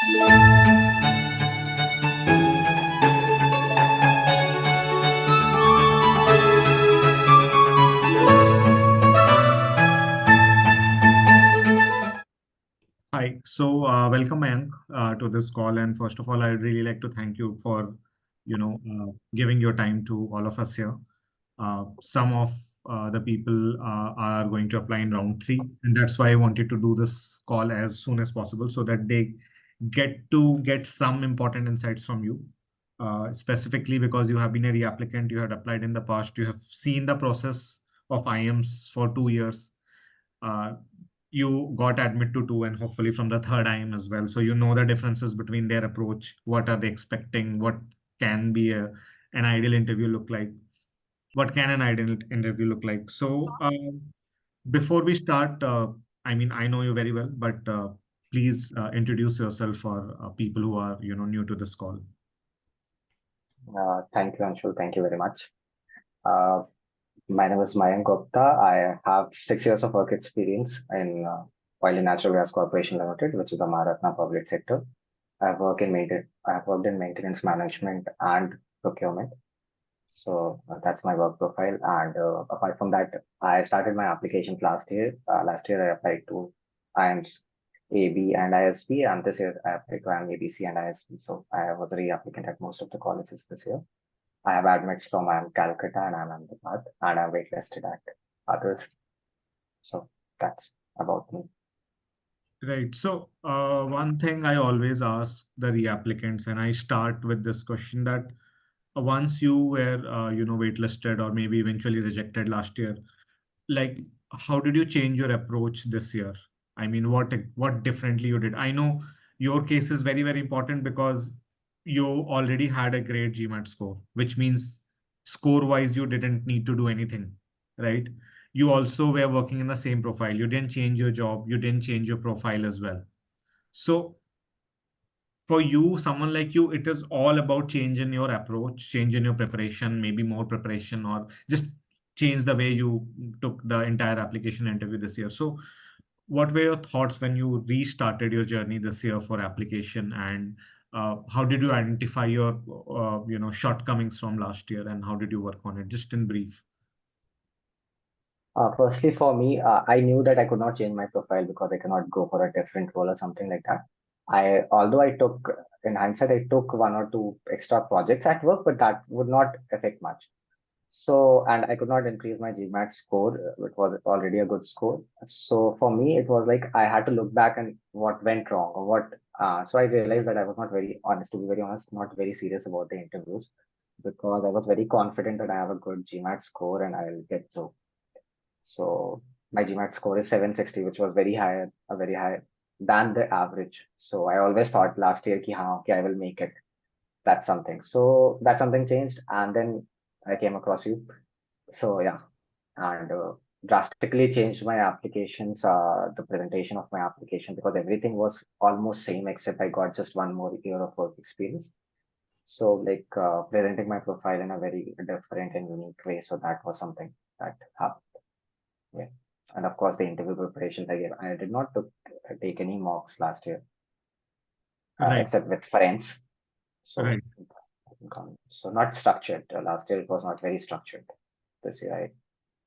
Hi. So welcome, Mayank, to this call. And first of all, I'd really like to thank you for, giving your time to all of us here. Some of the people are going to apply in round three, and that's why I wanted to do this call as soon as possible so that they get some important insights from you. Specifically because you have been a reapplicant, you had applied in the past, you have seen the process of IIMs for 2 years. Uh, you got admit to two and hopefully from the third IIM as well. So you know the differences between their approach, what are they expecting, what can be an ideal interview look like, what can an ideal interview look like. So before we start, I mean, I know you very well, but please introduce yourself for people who are, new to this call. Thank you, Anshul. Thank you very much. My name is Mayank Gupta. I have 6 years of work experience in Oil and Natural Gas Corporation Limited, which is the Maharatna public sector. I've worked in maintenance management and procurement. So that's my work profile. And apart from that, I started my applications last year. Last year, I applied to IIMs AB and ISB, and this year I applied to IIM ABC and ISB. So I was a re-applicant at most of the colleges this year. I have admits from IIM Calcutta and IIM Ahmedabad, and I'm waitlisted at others. So that's about me. Right. So one thing I always ask the reapplicants, and I start with this question that once you were, waitlisted or maybe eventually rejected last year, like how did you change your approach this year? I mean, what differently you did? I know your case is very, very important because you already had a great GMAT score, which means score-wise, you didn't need to do anything, right? You also were working in the same profile. You didn't change your job. You didn't change your profile as well. So for you, someone like you, it is all about change in your approach, change in your preparation, maybe more preparation, or just change the way you took the entire application interview this year. So, what were your thoughts when you restarted your journey this year for application, and how did you identify your, shortcomings from last year, and how did you work on it? Just in brief. Firstly, for me, I knew that I could not change my profile because I cannot go for a different role or something like that. Although I took, in hindsight, I took one or two extra projects at work, but that would not affect much. So, and I could not increase my GMAT score, which was already a good score. So for me, it was like I had to look back and what went wrong or what. So I realized that I was not very honest, to be very honest, not very serious about the interviews because I was very confident that I have a good GMAT score and I'll get through. So my GMAT score is 760, which was very high than the average. So I always thought last year, ki, haan, okay, I will make it. That's something. So that something changed, and then I came across you. So yeah, and drastically changed my applications, the presentation of my application because everything was almost same except I got just one more year of work experience. So like presenting my profile in a very different and unique way. So that was something that happened. Yeah. And of course, the interview preparations I gave. I did not take any mocks last year, Right. except with friends. So, Right. so not structured. Last year it was not very structured. This year I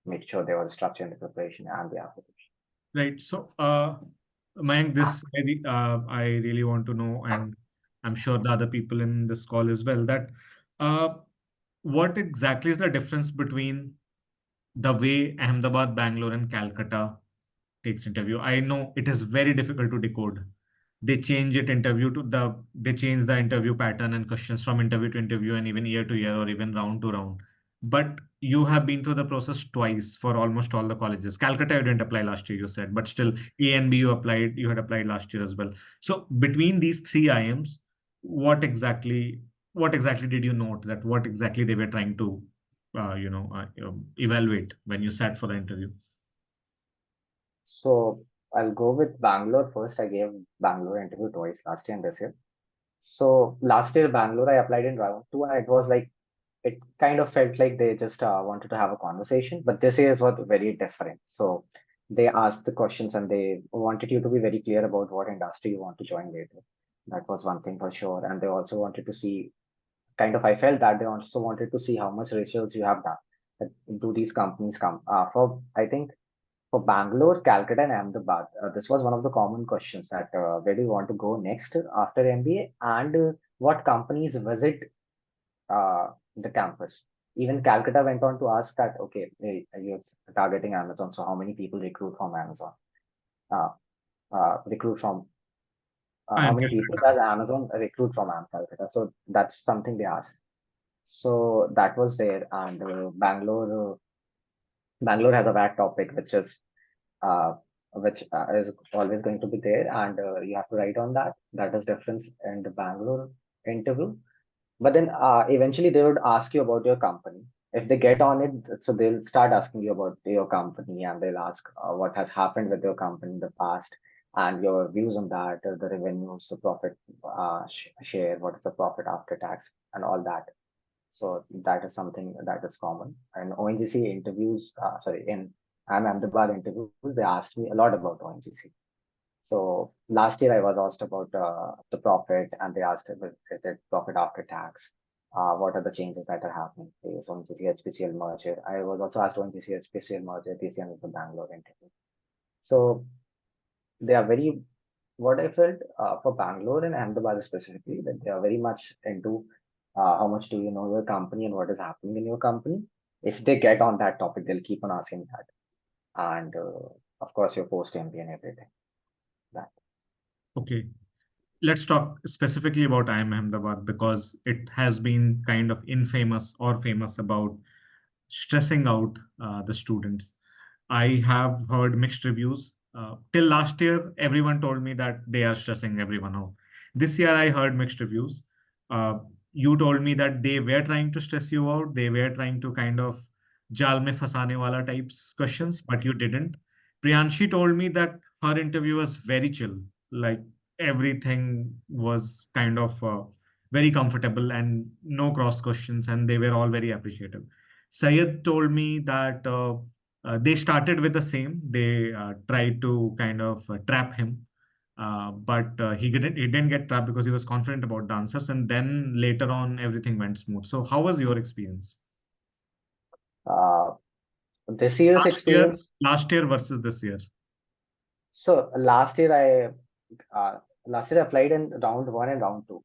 made sure there was structure in the preparation and the application. Right. So, Mayank, I really want to know, and I'm sure the other people in this call as well, that uh, what exactly is the difference between the way Ahmedabad, Bangalore, and Calcutta takes interview? I know it is very difficult to decode. They change the interview pattern and questions from interview to interview and even year to year or even round to round. But you have been through the process twice for almost all the colleges. Calcutta you didn't apply last year, you said, but still A and B you had applied last year as well. So between these three IIMs, what exactly what exactly did you note that what exactly they were trying to evaluate when you sat for the interview? So I'll go with Bangalore first. I gave Bangalore interview twice last year and this year. So last year Bangalore I applied in round two and it was like it kind of felt like they just wanted to have a conversation, but this year it was very different. So they asked the questions and they wanted you to be very clear about what industry you want to join later. That was one thing for sure. And they also wanted to see, kind of, I felt that they also wanted to see how much ratios you have done. Do these companies come? I think for Bangalore, Calcutta, and Ahmedabad, this was one of the common questions that where do you want to go next after MBA, and what companies visit the campus. Even Calcutta went on to ask that, okay, you're targeting Amazon, so how many people recruit from Amazon? Uh, recruit from I How am many people Calcutta. does Amazon recruit from Calcutta? So that's something they asked. So that was there, and Bangalore has a VAT topic, uh, which is always going to be there, and you have to write on that. That is difference in the Bangalore interview. But then eventually they would ask you about your company. If they get on it, so they'll start asking you about your company, and they'll ask what has happened with your company in the past and your views on that, the revenues, the profit share, what is the profit after tax, and all that. So that is something that is common. And ONGC interviews, in IIM Ahmedabad interviews, they asked me a lot about ONGC. So last year I was asked about the profit, and they asked if is it profit after tax? What are the changes that are happening? Is ONGC HPCL merger? I was also asked ONGC HPCL merger, TCM with the Bangalore interview. So they are very, what I felt for Bangalore and Ahmedabad specifically, that they are very much into how much do you know your company and what is happening in your company. If they get on that topic, they'll keep on asking that. And of course, your post MBA and everything. That. Okay. Let's talk specifically about IIM Ahmedabad because it has been kind of infamous or famous about stressing out the students. I have heard mixed reviews. Till last year, everyone told me that they are stressing everyone out. This year, I heard mixed reviews. Uh, you told me that they were trying to stress you out. They were trying to kind of jal mein fasane wala types questions, but you didn't. Priyanshi told me that her interview was very chill. Like everything was kind of very comfortable and no cross questions, and they were all very appreciative. Sayed told me that they started with the same. They tried to kind of trap him, but he didn't get trapped because he was confident about the answers. And then later on, everything went smooth. So, how was your experience? Uh, this year's Last year, experience. last year versus this year. So last year I applied in round one and round two,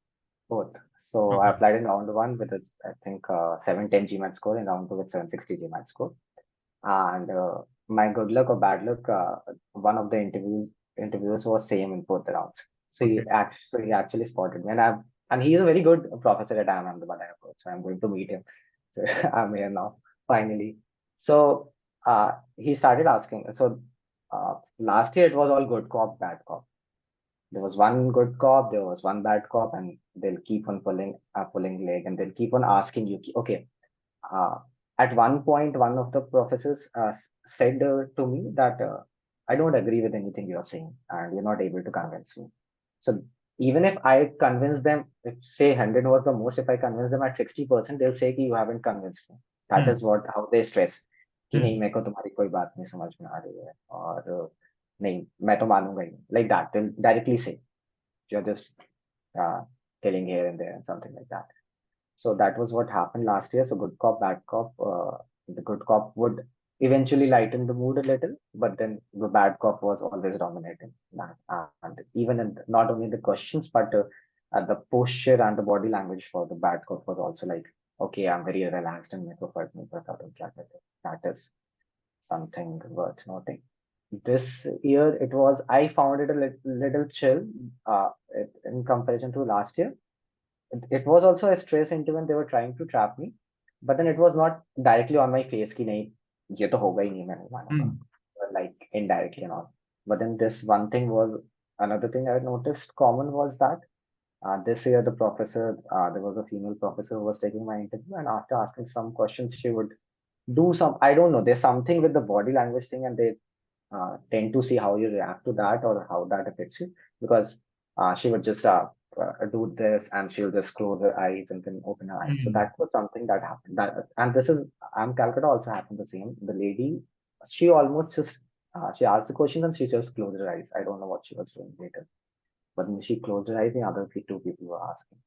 both. So I Okay. applied in round one with I think 710 GMAT score, and round two with 760 GMAT score. And my good luck or bad luck, one of the interviewers was same in both the rounds. Okay. So he actually spotted me, and he's a very good professor at IIM Ahmedabad Airport. So I'm going to meet him. So I'm here now, finally. So he started asking. So last year it was all good cop, bad cop. There was one good cop, there was one bad cop, and they'll keep on pulling leg, and they'll keep on asking you, okay, uh, at one point, one of the professors said to me that I don't agree with anything you're saying, and you're not able to convince me. So even if I convince them, if say 100 was the most, if I convince them at 60%, they'll say कि you haven't convinced me. That Hmm. is what how they stress कि नहीं Hmm. मेरे को तुम्हारी कोई बात नहीं समझ में आ रही है और नहीं मैं तो मानूंगा ही नहीं. Like that, they'll directly say you're just uh, killing here and there and something like that. So that was what happened last year. So good cop, bad cop. The good cop would eventually lighten the mood a little, but then the bad cop was always dominating that. And even in not only the questions, but the posture and the body language for the bad cop was also like, okay, I'm very relaxed and that is something worth noting. This year, I found it a little chill in comparison to last year. It was also a stress into when they were trying to trap me, but then it was not directly on my face कि नहीं ये तो होगा ही नहीं मैं नहीं मानूंगा, Hmm. but like indirectly and all. But then this one thing was another thing I noticed common was that this year the professor there was a female professor who was taking my interview, and after asking some questions she would do some, I don't know, there's something with the body language thing, and they tend to see how you react to that or how that affects you, because she would just do this and she'll just close her eyes and then open her eyes. So Hmm. that was something that happened. And this is, Calcutta also happened the same. The lady, she almost just she asked the question and she just closed her eyes. I don't know what she was doing later. But when she closed her eyes, the other two people were asking.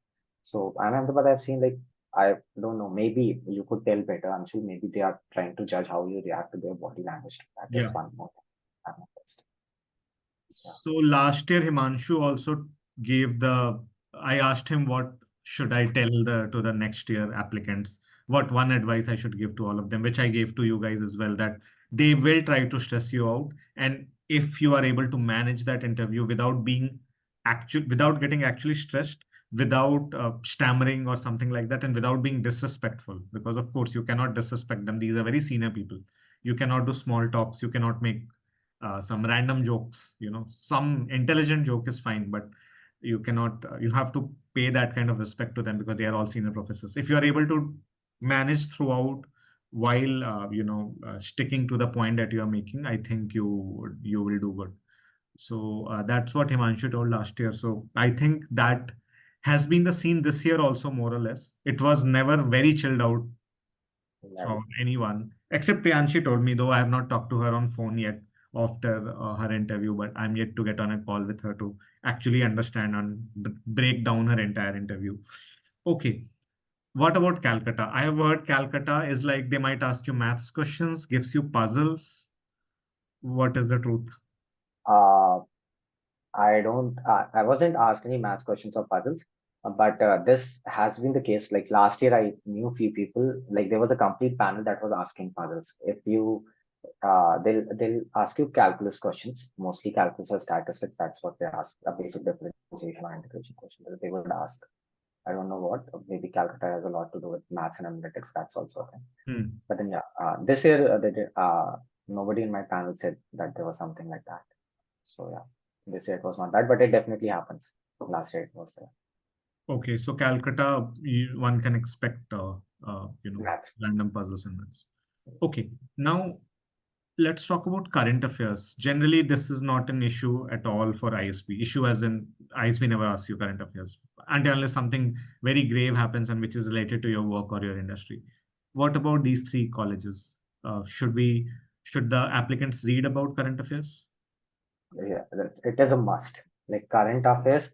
So IIM Ahmedabad, I've seen like, I don't know, maybe you could tell better. I'm sure maybe they are trying to judge how you react to their body language. That is Yeah. one more thing I've noticed. So, So last year, Himanshu also gave the. I asked him what should I tell the to the next year applicants. What one advice I should give to all of them, which I gave to you guys as well, that they will try to stress you out, and if you are able to manage that interview without being without getting actually stressed, without stammering or something like that, and without being disrespectful, because of course you cannot disrespect them. These are very senior people. You cannot do small talks. You cannot make some random jokes. Some intelligent joke is fine, but you cannot you have to pay that kind of respect to them because they are all senior professors. If you are able to manage throughout while sticking to the point that you are making, I think you will do good. So that's what Himanshu told last year. So I think that has been the scene this year also, more or less. It was never very chilled out right. from anyone except Priyanshi told me, though I have not talked to her on phone yet after her interview, but I'm yet to get on a call with her to actually understand and break down her entire interview. Okay. What about Calcutta? I have heard Calcutta is like they might ask you maths questions, gives you puzzles. What is the truth? Uh, I don't, I wasn't asked any maths questions or puzzles, but this has been the case. Like last year, I knew few people, like there was a complete panel that was asking puzzles. If you, they'll ask you calculus questions, mostly calculus or statistics. That's what they ask, a basic differentiation or integration question that they would ask. I don't know what, maybe Calcutta has a lot to do with maths and analytics. That's also a thing. Hmm. But then, yeah, this year, nobody in my panel said that there was something like that. So yeah, this year it was not that, but it definitely happens. Last year it was there. Okay, so Calcutta, one can expect, Maths. random puzzles and maths. Okay, now let's talk about current affairs. Generally, this is not an issue at all for ISB. Issue as in ISB never asks you current affairs until unless something very grave happens and which is related to your work or your industry. What about these three colleges? Should the applicants read about current affairs? Yeah, it is a must. Like current affairs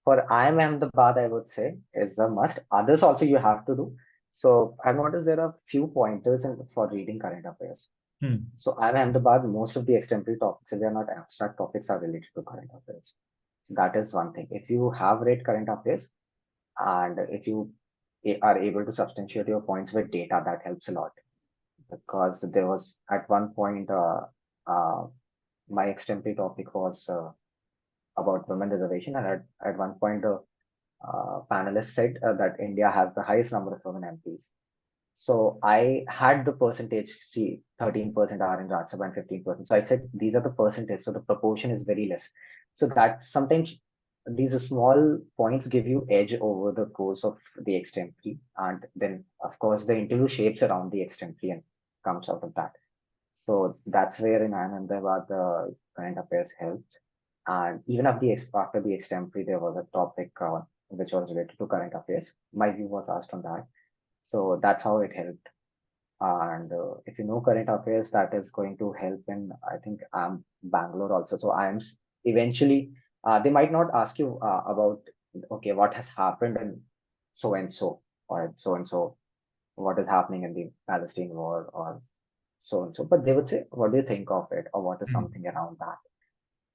for IIM Ahmedabad, I would say is a must. Others also you have to do. So I've noticed there are few pointers for reading current affairs. Hmm. So IIM Ahmedabad, most of the extemporary topics, if they are not abstract topics, are related to current affairs. So that is one thing. If you have read current affairs and if you are able to substantiate your points with data, that helps a lot. Because there was at one point uh, my extemporary topic was about women reservation, and at one point the panelist said that India has the highest number of women MPs. So I had the percentage, see, 13% are in Rajya Sabha and 15%. So I said these are the percentage, so the proportion is very less. So that sometimes these small points give you edge over the course of the extemporary, and then of course the interview shapes around the extemporary and comes out of that. So that's where in Ahmedabad the current affairs helped. And even after the extemporary, there was a topic which was related to current affairs. My view was asked on that. So that's how it helped. And if you know current affairs, that is going to help in, I think, Bangalore also. So eventually, they might not ask you about, okay, what has happened and so, or so and so, what is happening in the Palestine war, or so and so. But they would say, what do you think of it, or what is Hmm. something around that?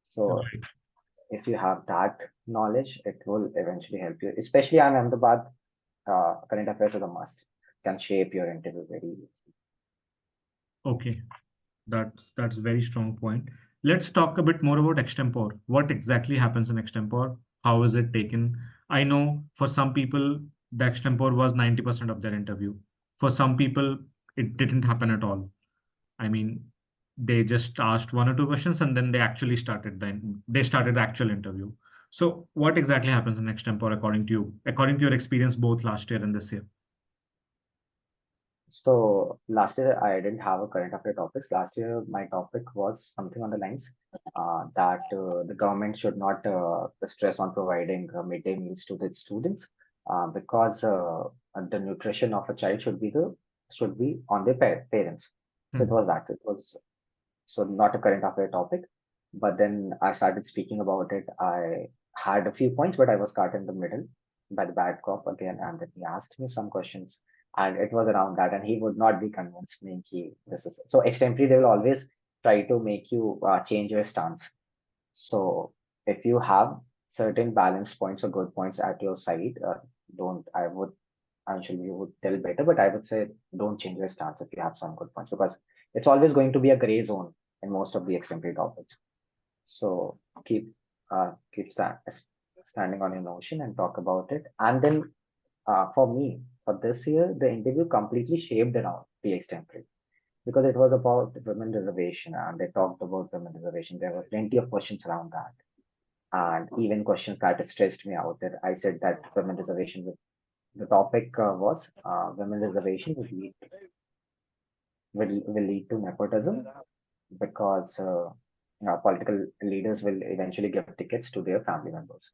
So Right. if you have that knowledge, it will eventually help you. Especially on Ahmedabad, current affairs is a must. Can shape your interview very easily. Okay. That's a very strong point. Let's talk a bit more about extempore. What exactly happens in extempore? How is it taken? I know for some people the extempore was 90% of their interview. For some people it didn't happen at all. I mean, they just asked one or two questions and then they started the actual interview. So what exactly happens in extempore according to you, according to your experience both last year and this year? So last year I didn't have a current affair topics. Last year my topic was something on the lines that the government should not stress on providing midday meals to the students because the nutrition of a child should be on their parents. So it Hmm. was that. It was so not a current affair topic. But then I started speaking about it. had a few points, but I was caught in the middle by the bad cop again, and then he asked me some questions, and it was around that, and he would not be convinced me this is so extempore. They will always try to make you change your stance. So if you have certain balance points or good points at your side, don't I would actually you would tell better, but I would say don't change your stance if you have some good points, because it's always going to be a gray zone in most of the extempore topics. So keep standing on your notion and talk about it. And then for me, for this year, the interview completely shaped around the extempore because it was about women reservation and they talked about women reservation. There were plenty of questions around that, and even questions that stressed me out. That I said that women reservation. The topic was women reservation will lead to nepotism because political leaders will eventually give tickets to their family members.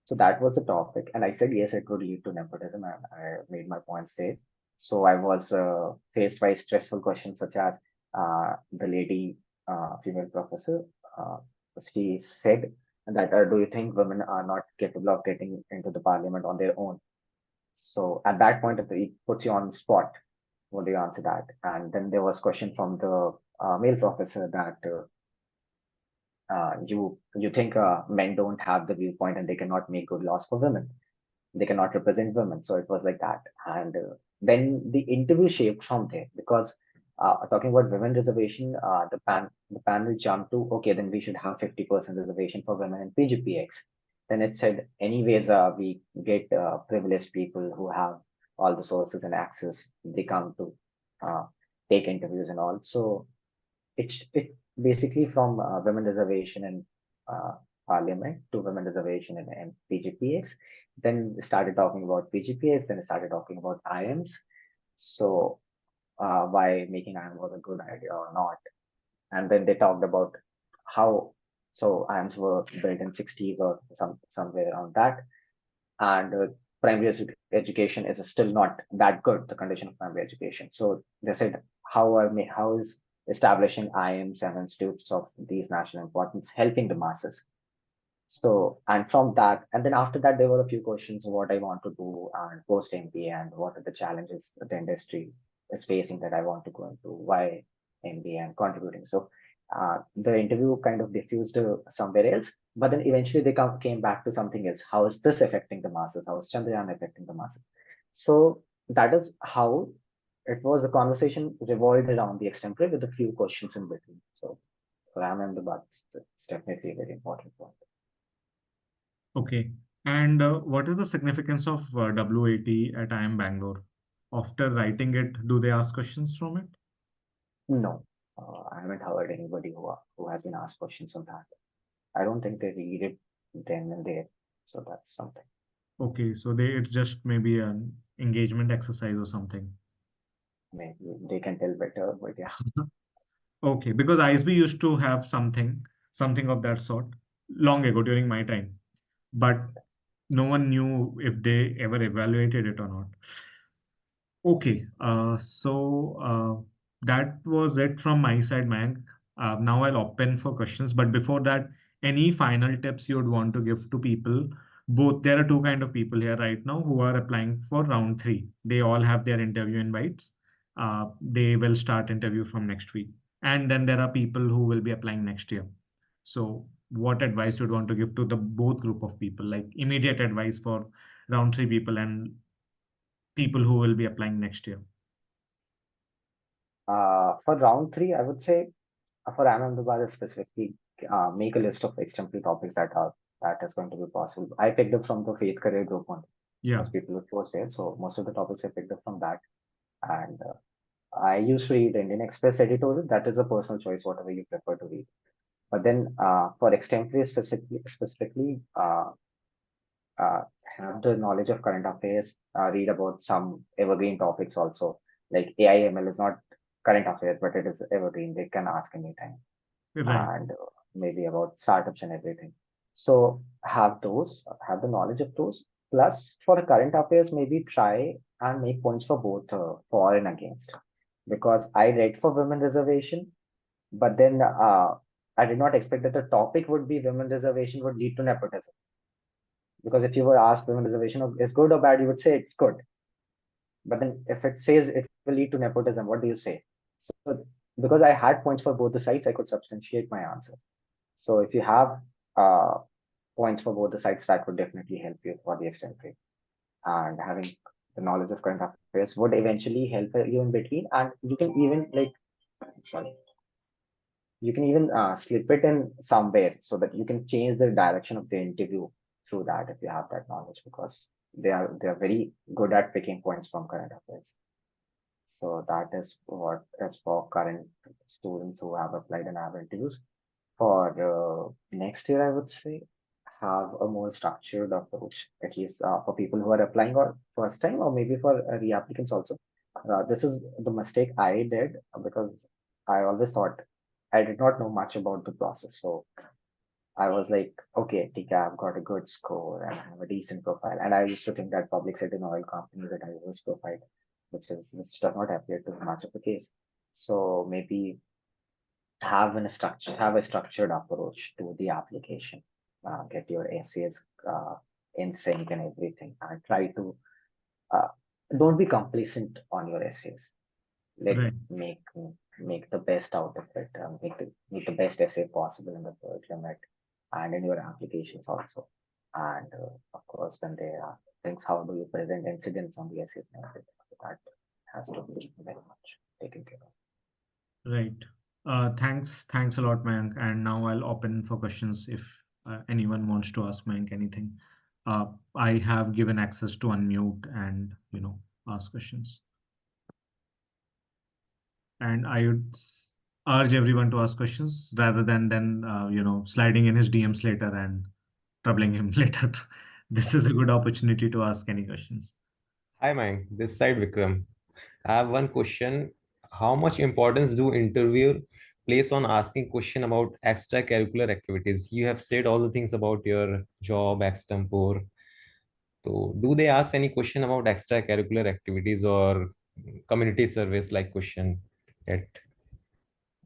So that was the topic, and I said yes, it would lead to nepotism, and I made my point safe. So I was faced by stressful questions such as the lady female professor. Uh, she said that do you think women are not capable of getting into the parliament on their own? So at that point, it puts you on the spot. What do you answer that? And then there was question from the male professor that you think men don't have the viewpoint and they cannot make good laws for women. They cannot represent women. So it was like that. And then the interview shaped from there because talking about women reservation, the panel jumped to okay, then we should have 50% reservation for women in PGPX. Then it said, anyways, we get privileged people who have all the sources and access. They come to uh, take interviews and all. So it basically from women reservation in uh, parliament to women reservation in PGPX. Then started talking about PGPX. Then started talking about IIMs. So why making IIM was a good idea or not. And then they talked about how so IIMs were built in 60s or somewhere around that, and primary education is still not that good, the condition of primary education. So they said, how is establishing IIMs and institutes of these national importance helping the masses? So, and from that, and then after that, there were a few questions what I want to do and post MBA and what are the challenges that the industry is facing that I want to go into, why MBA and contributing. So, the interview kind of diffused somewhere else, but then eventually they came back to something else. How is this affecting the masses? How is Chandrayaan affecting the masses? So, that is how it was. The conversation revolved around the extempore with a few questions in between. So, for Ahmedabad, it's definitely a very important point. Okay. And what is the significance of W80 at IIM Bangalore? After writing it, do they ask questions from it? No, I haven't heard anybody who has been asked questions on that. I don't think they read it then and there. So that's something. Okay, so it's just maybe an engagement exercise or something. Maybe they can tell better, but yeah. Okay, because ISB used to have something of that sort long ago during my time, but no one knew if they ever evaluated it or not. Okay, that was it from my side, Mayank. Now I'll open for questions, but before that, any final tips you would want to give to people? Both there are two kind of people here right now who are applying for round three. They all have their interview invites. They will start interview from next week, and then there are people who will be applying next year. So, what advice you'd want to give to the both group of people, like immediate advice for round three people and people who will be applying next year? For round three, I would say for Ahmedabad specifically, make a list of extempore topics that is going to be possible. I picked up from the Faith Career group one Yeah. because people would post there. So most of the topics I picked up from that. And I used to read Indian Express editorial. That is a personal choice, whatever you prefer to read. But then for extempore specifically uh, have the knowledge of current affairs, read about some evergreen topics also. Like AIML is not current affairs, but it is evergreen. They can ask anytime, Right. and maybe about startups and everything. So have those, have the knowledge of those. Plus, for the current affairs, maybe try and make points for both for and against. Because I read for women reservation, but then I did not expect that the topic would be women reservation would lead to nepotism. Because if you were asked women reservation is good or bad, you would say it's good. But then if it says it will lead to nepotism, what do you say? So because I had points for both the sides, I could substantiate my answer. So if you have uh, points for both the sides, that would definitely help you for the extent rate. And having the knowledge of current affairs would eventually help you in between. And you can even sorry, you can even slip it in somewhere so that you can change the direction of the interview through that if you have that knowledge, because they are very good at picking points from current affairs. So that is what is for current students who have applied and have interviews. For next year, I would say have a more structured approach, at least for people who are applying or first time, or maybe for reapplicants also. This is the mistake I did because I always thought I did not know much about the process. So I was like, okay, TK, I've got a good score and I have a decent profile. And I used to think that public sector and oil companies that I was profile, which does not appear to be much of the case. So maybe have a structured approach to the application. Get your essays in sync and everything, and try to uh, don't be complacent on your essays. Let Right. make the best out of it. Make the best essay possible in the GMAT and in your applications also. And of course, when there are things, how do you present incidents on the essays and everything? So that has to be very much taken care of. Right. Thanks a lot, Mayank. And now I'll open for questions if anyone wants to ask Mayank anything. I have given access to unmute and ask questions. And I would urge everyone to ask questions rather than sliding in his DMs later and troubling him later. This is a good opportunity to ask any questions. Hi, Mayank. This side Vikram. I have one question. How much importance do interviewer place on asking question about extracurricular activities? You have said all the things about your job, extempore. So, do they ask any question about extracurricular activities or community service like question at?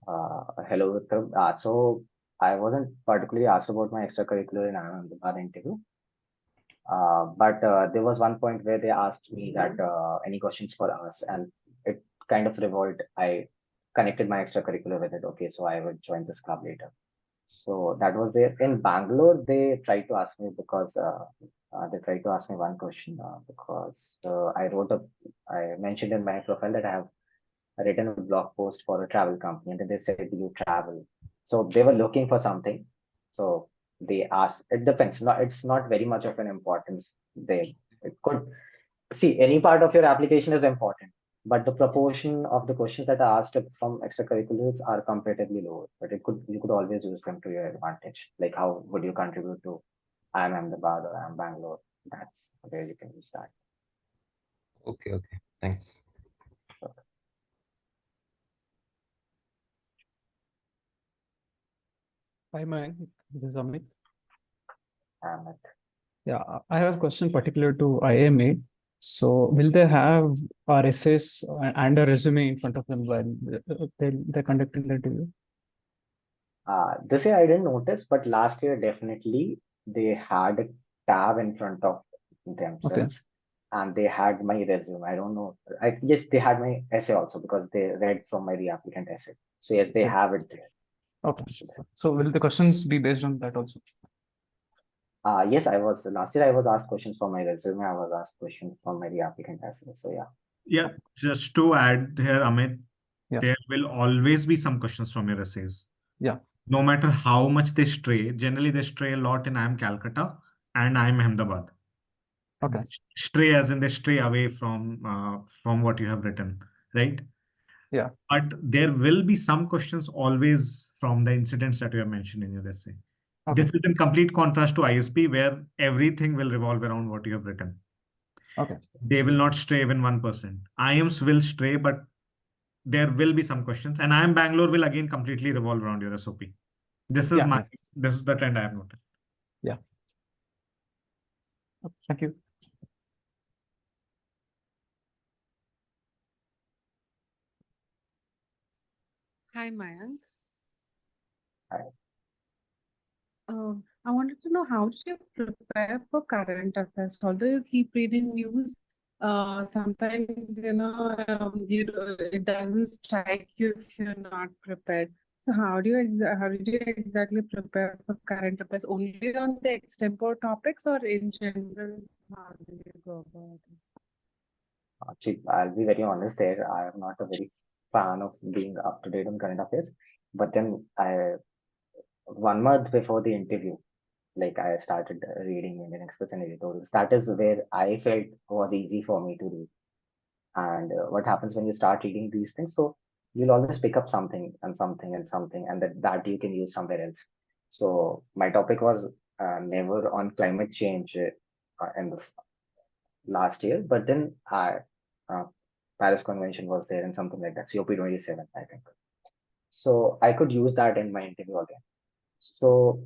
Hello, Vikram. So I wasn't particularly asked about my extracurricular in Ahmedabad interview, but there was one point where they asked me that any questions for us, and it kind of revolved. I connected my extracurricular with it. Okay, so I would join this club later. So that was there. In Bangalore, they tried to ask me because they tried to ask me one question because I mentioned in my profile that I have written a blog post for a travel company, and then they said, "Do you travel?" So they were looking for something. So they asked. It depends. Not it's not very much of an importance there. It could see any part of your application is important, but the proportion of the questions that are asked from extracurriculars are comparatively lower. But it could you could always use them to your advantage. Like how would you contribute to IIM Ahmedabad or IIM Bangalore? That's where you can use that. Okay, okay. Thanks. Hi, Mayank. This is Amit. And Yeah, I have a question particular to IMA. So, will they have RSS and a resume in front of them while they're conducting the interview? this year I didn't notice, but last year definitely they had a tab in front of themselves. Okay. And they had my resume. I don't know. Yes, they had my essay also because they read from my reapplicant essay. So yes, they Okay. have it there. Okay. So, will the questions be based on that also? Yes, I was last year. I was asked questions from my resume. I was asked questions from my reapplicant essay. So yeah. Yeah, just to add here, Amit, Yeah. there will always be some questions from your essays. Yeah. No matter how much they stray, generally they stray a lot in IIM Calcutta and IIM Ahmedabad. Okay. Stray as in they stray away from what you have written, right? Yeah. But there will be some questions always from the incidents that you have mentioned in your essay. Okay. This is in complete contrast to ISP, where everything will revolve around what you have written. Okay. They will not stray even 1%. IIMs will stray, but there will be some questions. And IIM Bangalore will again completely revolve around your SOP. This is Yeah. this is the trend I have noticed. Yeah. Thank you. Hi, Mayank. Hi. I wanted to know how do you prepare for current affairs? Although you keep reading news, sometimes it doesn't strike you if you're not prepared. So how did you exactly prepare for current affairs? Only on the extempore topics or in general? How do you go about it? Actually, I'll be very honest there. I am not a very fan of being up to date on current affairs. But then 1 month before the interview, like I started reading Indian Express and editorials. That is where I felt was easy for me to read. And what happens when you start reading these things? So you'll always pick up something and something and something, and that you can use somewhere else. So my topic was never on climate change in the last year, but then uh, Paris Convention was there and something like that. COP27, I think. So I could use that in my interview again. So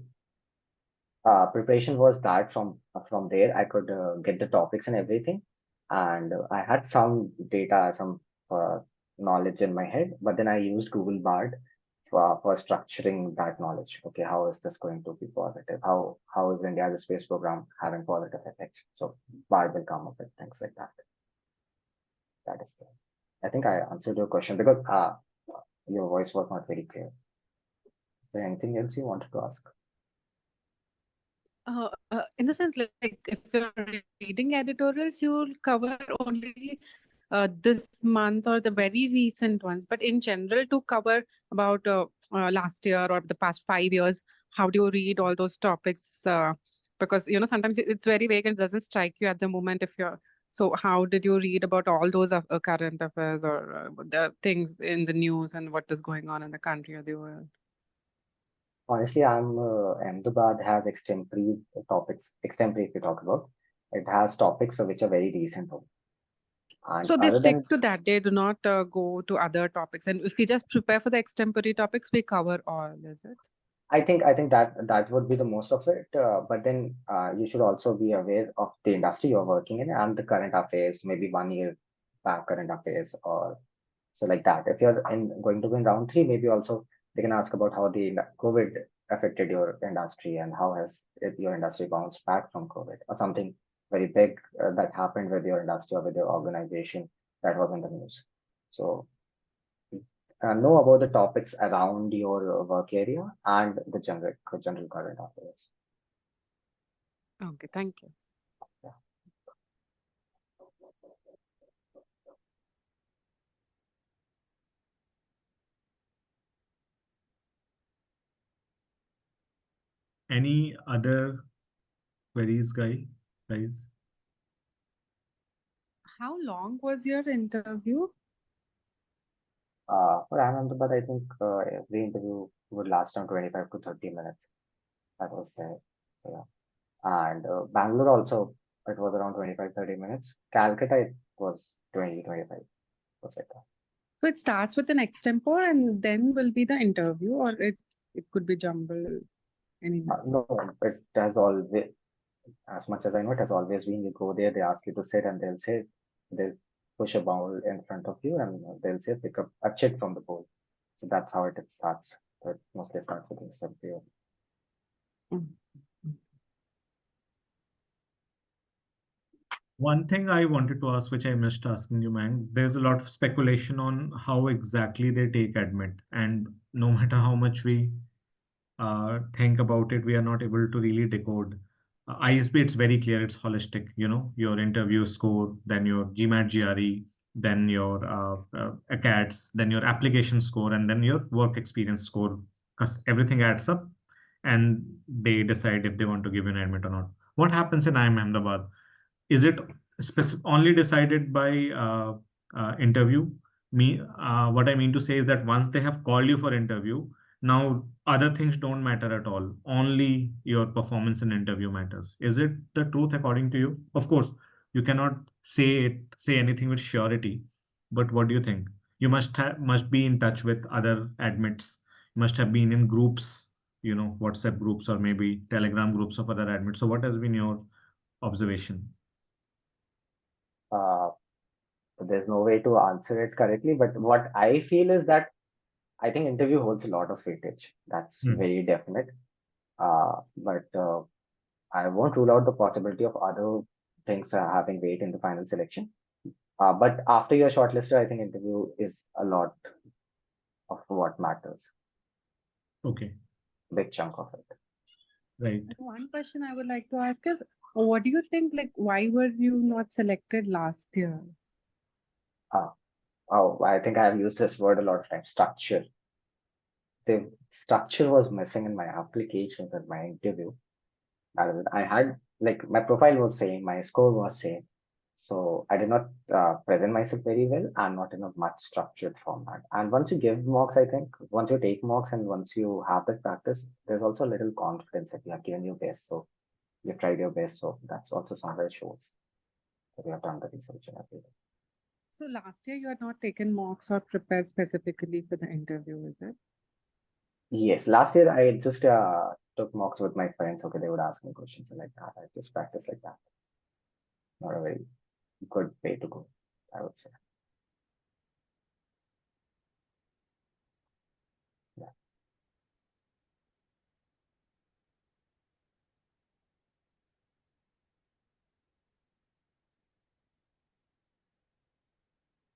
preparation was that from there I could get the topics and everything, and I had some data, some knowledge in my head, but then I used Google Bard for structuring that knowledge. Okay, how is this going to be positive? How is India's space program having positive effects? So Bard will come up with things like that. That is it. I think I answered your question because your voice was not very clear. Is there anything else you wanted to ask? In the sense, like if you're reading editorials, you'll cover only this month or the very recent ones. But in general, to cover about last year or the past 5 years, how do you read all those topics? Because sometimes it's very vague and doesn't strike you at the moment if you're. So how did you read about all those current affairs or the things in the news and what is going on in the country or the world? Honestly, Ahmedabad has extemporary topics. Extemporary, if you talk about, it has topics which are very recent. And So they other than, stick to that. They do not go to other topics. And if we just prepare for the extempore topics, we cover all, is it? I think that would be the most of it. But then you should also be aware of the industry you're working in and the current affairs, maybe 1 year back current affairs or so like that. If you're going to be in round three, maybe also they can ask about how the COVID affected your industry and how has your industry bounced back from COVID or something very big that happened with your industry or with your organization that was in the news. So know about the topics around your work area and the general current affairs. Okay, thank you. Yeah. Any other queries, guys? How long was your interview? For Ahmedabad, I think every interview would last around 25 to 30 minutes. That was there. Yeah. And Bangalore also, it was around 25-30 minutes. Calcutta, it was 20-25. Was like that. So it starts with an extempore and then will be the interview, or it could be jumbled anywhere? No, it has always, as much as I know, it has always been you go there, they ask you to sit, and they'll push a bowl in front of you, and they'll say pick up a chit from the bowl. So that's how it starts. So it mostly starts with extempore. One thing I wanted to ask, which I missed asking you, man, there's a lot of speculation on how exactly they take admit, and no matter how much we think about it, we are not able to really decode. ISB, it's very clear, it's holistic. Your interview score, then your GMAT GRE, then your ACATS, then your application score, and then your work experience score, because everything adds up, and they decide if they want to give you an admit or not. What happens in IIM Ahmedabad? Is it only decided by interview? What I mean to say is that once they have called you for interview, now other things don't matter at all. Only your performance in interview matters. Is it the truth according to you? Of course, you cannot say anything with surety, but what do you think? You must be in touch with other admits. You must have been in groups, WhatsApp groups or maybe Telegram groups of other admits. So what has been your observation? There's no way to answer it correctly, but what I feel is that I think interview holds a lot of weightage. That's very definite. But I won't rule out the possibility of other things having weight in the final selection. But after you're shortlisted, I think interview is a lot of what matters, Okay, big chunk of it. right. One question I would like to ask is, what do you think, like, why were you not selected last year? Oh, I think I have used this word a lot of times, structure. The structure was missing in my applications and my interview. I had, like, my profile was same, my score was same. So I did not present myself very well and not in a much structured format. And once you give mocks, I think once you take mocks and once you have that practice, there's also a little confidence that you have given your best. So you've tried your best. So that's also somewhere shows that you have done the research and everything. So last year you had not taken mocks or prepared specifically for the interview, is it? Yes, last year I just took mocks with my friends. Okay, they would ask me questions and like that. I just practiced like that. Not a very good way to go, I would say. Yeah.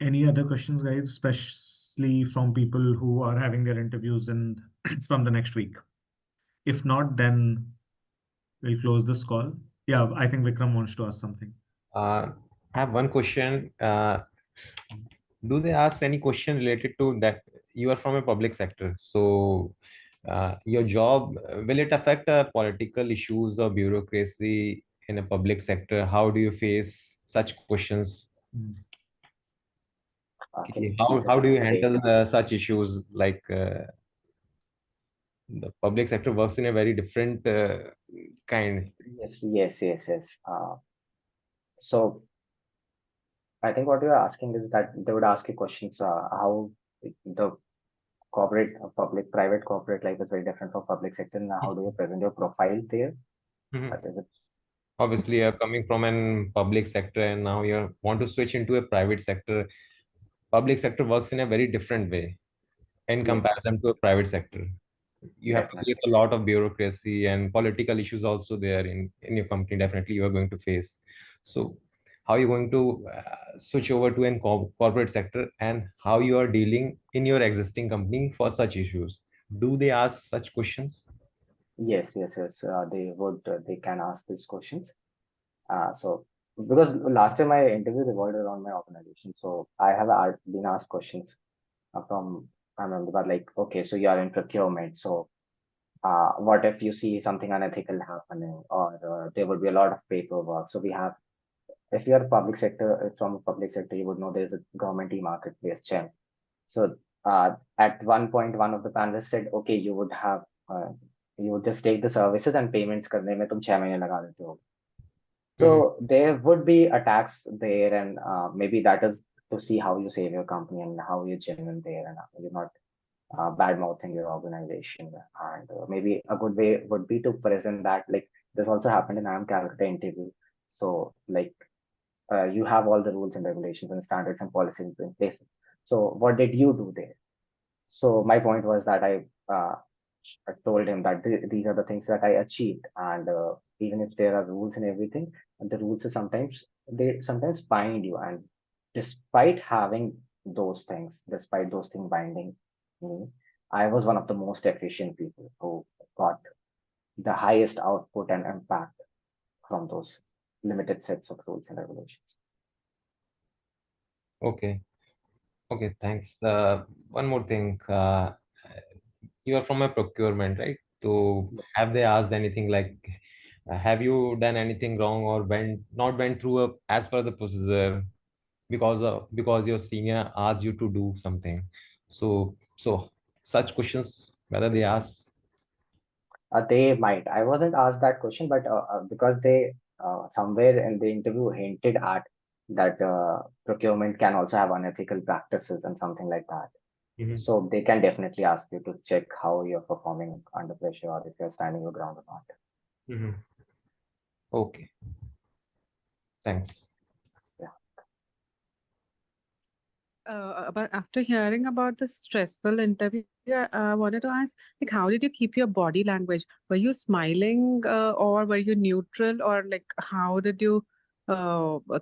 Any other questions, guys, especially from people who are having their interviews in from the next week? If not, then we'll close this call. Yeah, I think Vikram wants to ask something. I have one question. Do they ask any question related to that? You are from a public sector, so your job, will it affect political issues or bureaucracy in a public sector? How do you face such questions? Can you How please how do you elaborate? handle such issues? Like the public sector works in a very different kind. Yes. So I think what you're asking is that they would ask you questions how the corporate, public, private corporate life is very different from public sector, and how do you present your profile there? Mhm. Is it? Obviously, you're coming from an public sector and now you want to switch into a private sector. Public sector works in a very different way in Yes, comparison to a private sector. You have to face definitely. a lot of bureaucracy and political issues also there in your company. Definitely, you are going to face. So, how are you going to switch over to a corporate sector, and how you are dealing in your existing company for such issues? Do they ask such questions? Yes. They would. They can ask these questions. So because last time my interview revolved around my organization, so I have been asked questions from I remember that, like, okay, so you are in procurement, so what if you see something unethical happening, or there would be a lot of paperwork. So we have, if you are public sector, from a public sector, you would know there's a government e-marketplace chain. So at one point, one of the panelists said, okay, you would just take the services and payments करने में तुम 6 महीने लगा देते हो. Mhm. So there would be attacks there, and maybe that is to see how you save your company and how you're genuine there, and you're not bad mouthing your organization. And maybe a good way would be to present that, like, this also happened in IIM Calcutta interview. So like you have all the rules and regulations and standards and policies in places. So what did you do there? So my point was that I told him that these are the things that I achieved, and even if there are rules and everything, and the rules are sometimes bind you, and despite having despite those things binding me, I was one of the most efficient people who got the highest output and impact from those limited sets of rules and regulations. Okay. Okay. Thanks. One more thing. You are from a procurement, right? So have they asked anything like, have you done anything wrong or not went through as per the procedure because your senior asked you to do something? So such questions, whether they ask. They might. I wasn't asked that question, but because they somewhere in the interview hinted at that procurement can also have unethical practices and something like that. Mhm. So they can definitely ask you to check how you're performing under pressure, or if you're standing your ground or not. Mhm. Okay. Thanks. Yeah. after hearing about the stressful interview, I wanted to ask, like, how did you keep your body language? Were you smiling, or were you neutral, or like, how did you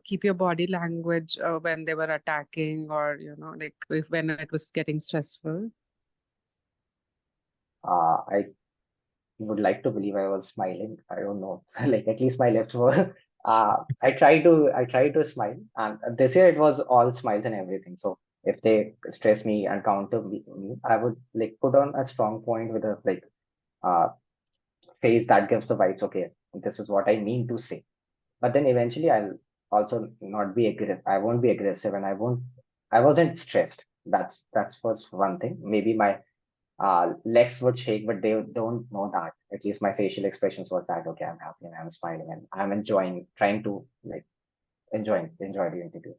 keep your body language when they were attacking, or like when it was getting stressful? I would like to believe I was smiling. I don't know. Like at least my lips were. I try to smile, and this year it was all smiles and everything. So if they stress me and counter me, I would like put on a strong point with a like uh face that gives the vibes. Okay, this is what I mean to say. But then eventually I'll also not be aggressive. I won't be aggressive, and I wasn't stressed. That's first one thing. Maybe my legs would shake, but they don't know that. At least my facial expressions was that, okay, I'm happy and I'm smiling and I'm enjoying, trying to like enjoy the interview,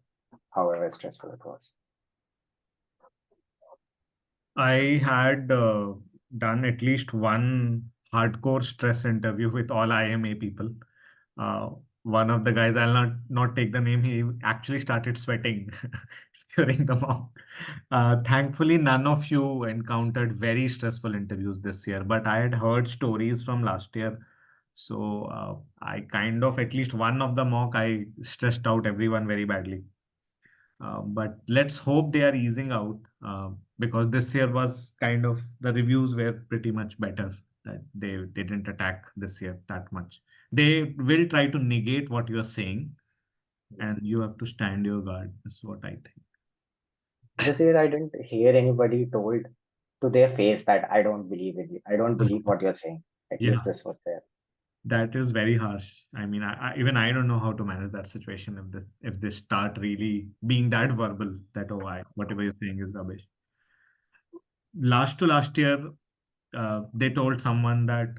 however stressful it was. I had done at least one hardcore stress interview with all IMA people. Uh, one of the guys, I'll not take the name, he actually started sweating during the mock. Thankfully, none of you encountered very stressful interviews this year, but I had heard stories from last year. So I kind of, at least one of the mock, I stressed out everyone very badly. But let's hope they are easing out, because this year was kind of, the reviews were pretty much better, that they didn't attack this year that much. They will try to negate what you're saying, and you have to stand your guard. Is what I think. This year I didn't hear anybody told to their face that I don't believe in you. I don't believe what you're saying. At Yeah, least this was there. that is very harsh. I mean, even I don't know how to manage that situation if they start really being that verbal that, oh, whatever you're saying is rubbish. Last to last year, they told someone that,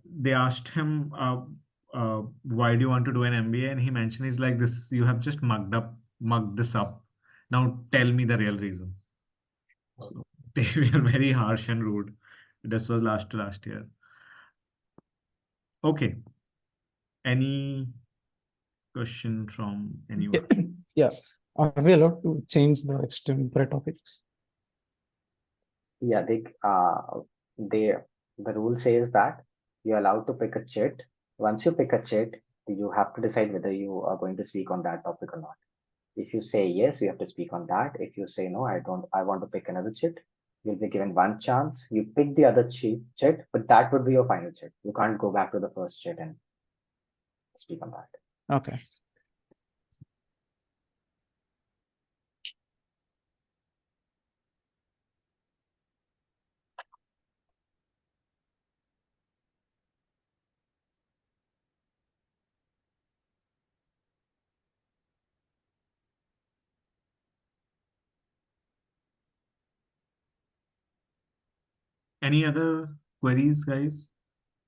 they asked him, why do you want to do an MBA? And he mentioned, he's like, this, you have just mugged this up. Now tell me the real reason. So they were very harsh and rude. This was last to last year. Okay. Any question from anyone? Yeah. Are we allowed to change the extreme topics? Yeah, the rule says that you're allowed to pick a chit. Once you pick a chit, you have to decide whether you are going to speak on that topic or not. If you say yes, you have to speak on that. If you say no, I don't, I want to pick another chit, you'll be given one chance. You pick the other chit, but that would be your final chit. You can't go back to the first chit and speak on that. Okay. Any other queries, guys?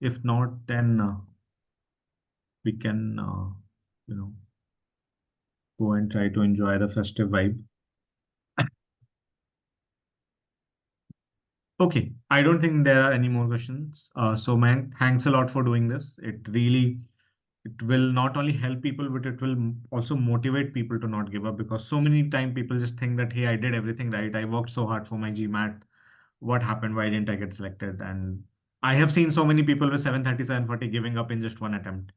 If not, then we can, go and try to enjoy the festive vibe. Okay, I don't think there are any more questions. So Mayank, thanks a lot for doing this. It will not only help people, but it will also motivate people to not give up, because so many times people just think that, hey, I did everything right. I worked so hard for my GMAT. What happened? Why didn't I get selected? And I have seen so many people with 730, 740 giving up in just one attempt.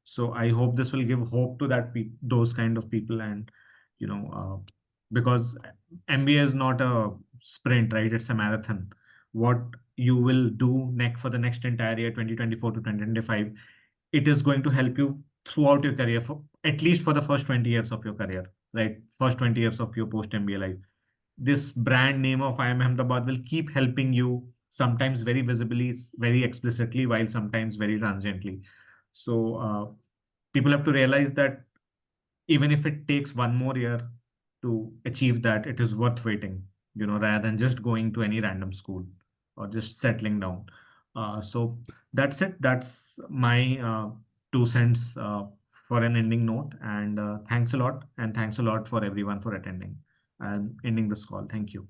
So I hope this will give hope to those kind of people, and because MBA is not a sprint, right? It's a marathon. What you will do next for the next entire year, 2024 to 2025, it is going to help you throughout your career, for at least for the first 20 years of your career, right? First 20 years of your post MBA life. This brand name of IIM Ahmedabad will keep helping you, sometimes very visibly, very explicitly, while sometimes very transiently. So people have to realize that even if it takes one more year to achieve that, it is worth waiting, rather than just going to any random school or just settling down. So that's it. That's my 2 cents for an ending note. And thanks a lot. And thanks a lot for everyone for attending. I'm ending this call. Thank you.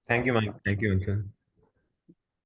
Thank you, Mike. Thank you, Anshul.